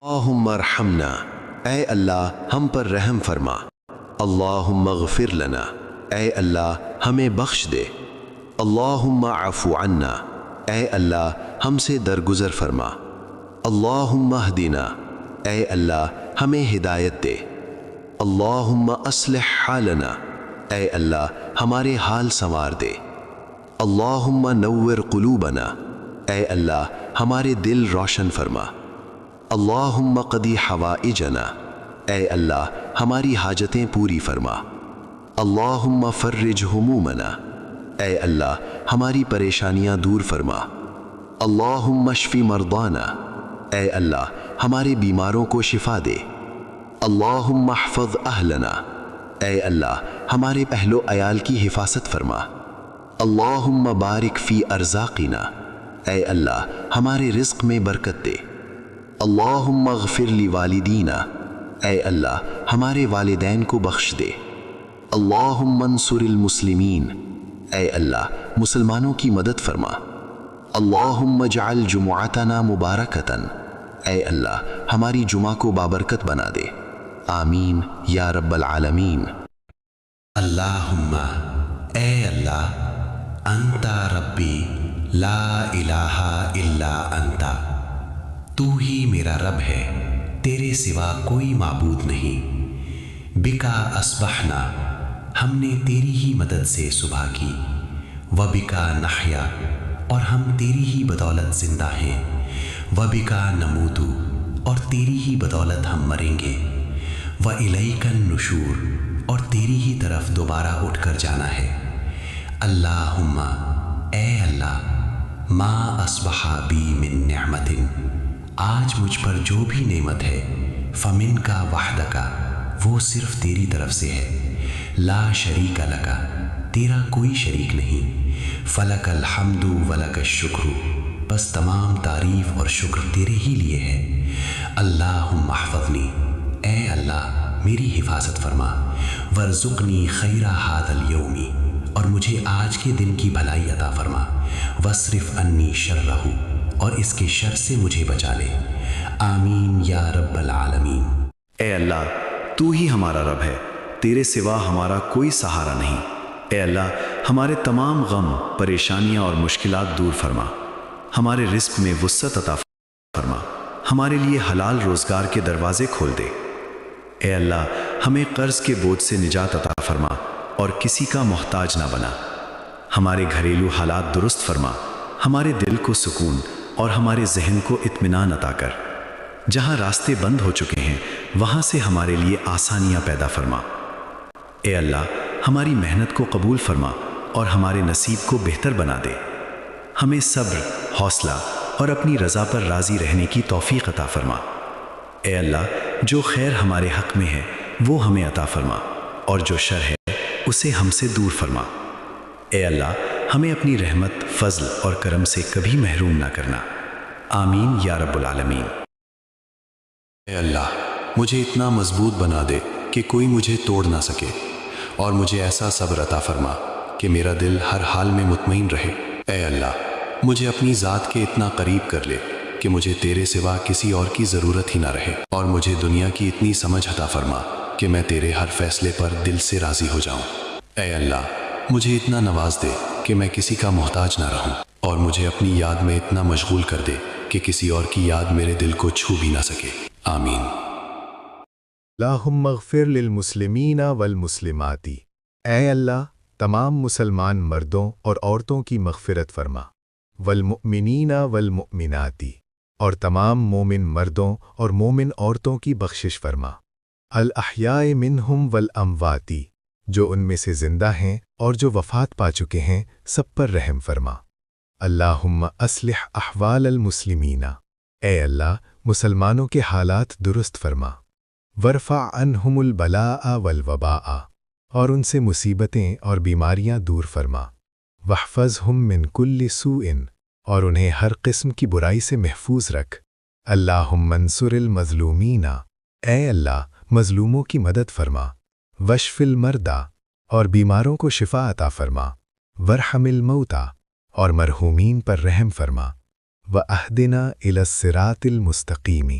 اللہم ارحمنا، اے اللہ ہم پر رحم فرما۔ اللہم اغفر لنا، اے اللہ ہمیں بخش دے۔ اللہم عفو عنا، اے اللہ ہم سے درگزر فرما۔ اللہم اہدنا، اے اللہ ہمیں ہدایت دے۔ اللہم اصلح حالنا، اے اللہ ہمارے حال سنوار دے۔ اللہم نور قلوبنا، اے اللہ ہمارے دل روشن فرما۔ اللہم قضی حوائجنا، اے اللہ ہماری حاجتیں پوری فرما۔ اللہم فرج ہمومنا، اے اللہ ہماری پریشانیاں دور فرما۔ اللہم اشفی مرضانا، اے اللہ ہمارے بیماروں کو شفا دے۔ اللہم احفظ اہلنا، اے اللہ ہمارے اہل و عیال کی حفاظت فرما۔ اللہم بارک فی ارزاقنا، اے اللہ ہمارے رزق میں برکت دے۔ اللہم اغفر لوالدینا، اے اللہ ہمارے والدین کو بخش دے۔ اللہم انصر المسلمین، اے اللہ مسلمانوں کی مدد فرما۔ اللہم اجعل جمعتنا مبارکتن، اے اللہ ہماری جمعہ کو بابرکت بنا دے۔ آمین یا رب العالمین۔ اللہم، اے اللہ، انت ربی لا الہ الا انت، تو ہی میرا رب ہے، تیرے سوا کوئی معبود نہیں۔ بکا اصبحنا، ہم نے تیری ہی مدد سے صبح کی۔ وبکا نحیا، اور ہم تیری ہی بدولت زندہ ہیں۔ وبکا نموت، اور تیری ہی بدولت ہم مریں گے۔ وإلیک النشور، اور تیری ہی طرف دوبارہ اٹھ کر جانا ہے۔ اللہم، اے اللہ، ما اصبح بی من نعمت، آج مجھ پر جو بھی نعمت ہے، فمن کا وحدک، وہ صرف تیری طرف سے ہے۔ لا شریک لک، تیرا کوئی شریک نہیں۔ فلک الحمد ولک الشکر، بس تمام تعریف اور شکر تیرے ہی لیے ہے۔ اللہم احفظنی، اے اللہ میری حفاظت فرما۔ ورزقنی خیر ھذا اليوم، اور مجھے آج کے دن کی بھلائی عطا فرما۔ واصرف عنی شرہ، اور اس کے شر سے مجھے بچا لے۔ آمین یا رب العالمین۔ اے اللہ تو ہی ہمارا رب ہے، تیرے سوا ہمارا کوئی سہارا نہیں۔ اے اللہ ہمارے تمام غم، پریشانیاں اور مشکلات دور فرما۔ ہمارے رزق میں وسعت عطا فرما، ہمارے لیے حلال روزگار کے دروازے کھول دے۔ اے اللہ ہمیں قرض کے بوجھ سے نجات عطا فرما اور کسی کا محتاج نہ بنا۔ ہمارے گھریلو حالات درست فرما، ہمارے دل کو سکون اور ہمارے ذہن کو اطمینان عطا کر۔ جہاں راستے بند ہو چکے ہیں وہاں سے ہمارے لیے آسانیاں پیدا فرما۔ اے اللہ ہماری محنت کو قبول فرما اور ہمارے نصیب کو بہتر بنا دے۔ ہمیں صبر، حوصلہ اور اپنی رضا پر راضی رہنے کی توفیق عطا فرما۔ اے اللہ جو خیر ہمارے حق میں ہے وہ ہمیں عطا فرما، اور جو شر ہے اسے ہم سے دور فرما۔ اے اللہ ہمیں اپنی رحمت، فضل اور کرم سے کبھی محروم نہ کرنا۔ آمین یا رب العالمین۔ اے اللہ مجھے اتنا مضبوط بنا دے کہ کوئی مجھے توڑ نہ سکے، اور مجھے ایسا صبر عطا فرما کہ میرا دل ہر حال میں مطمئن رہے۔ اے اللہ مجھے اپنی ذات کے اتنا قریب کر لے کہ مجھے تیرے سوا کسی اور کی ضرورت ہی نہ رہے، اور مجھے دنیا کی اتنی سمجھ عطا فرما کہ میں تیرے ہر فیصلے پر دل سے راضی ہو جاؤں۔ اے اللہ مجھے اتنا نواز دے کہ میں کسی کا محتاج نہ رہوں، اور مجھے اپنی یاد میں اتنا مشغول کر دے کہ کسی اور کی یاد میرے دل کو چھو بھی نہ سکے۔ آمین۔ اللہم اغفر للمسلمین والمسلمات، اے اللہ تمام مسلمان مردوں اور عورتوں کی مغفرت فرما۔ والمؤمنین والمؤمنات، اور تمام مومن مردوں اور مومن عورتوں کی بخشش فرما۔ الاحیاء منہم والاموات، جو ان میں سے زندہ ہیں اور جو وفات پا چکے ہیں سب پر رحم فرما۔ اللہم اصلح احوال المسلمین، اے اللہ مسلمانوں کے حالات درست فرما۔ ورفع عنہم البلاء والوباء، اور ان سے مصیبتیں اور بیماریاں دور فرما۔ واحفظہم من کل سوء، اور انہیں ہر قسم کی برائی سے محفوظ رکھ۔ اللہم انصر المظلومین، اے اللہ مظلوموں کی مدد فرما۔ واشف المرضى، اور بیماروں کو شفا عطا فرما۔ وارحم الموتى، اور مرحومین پر رحم فرما۔ وَأَهْدِنَا إِلَى الصِّرَاطِ الْمُسْتَقِيمِ،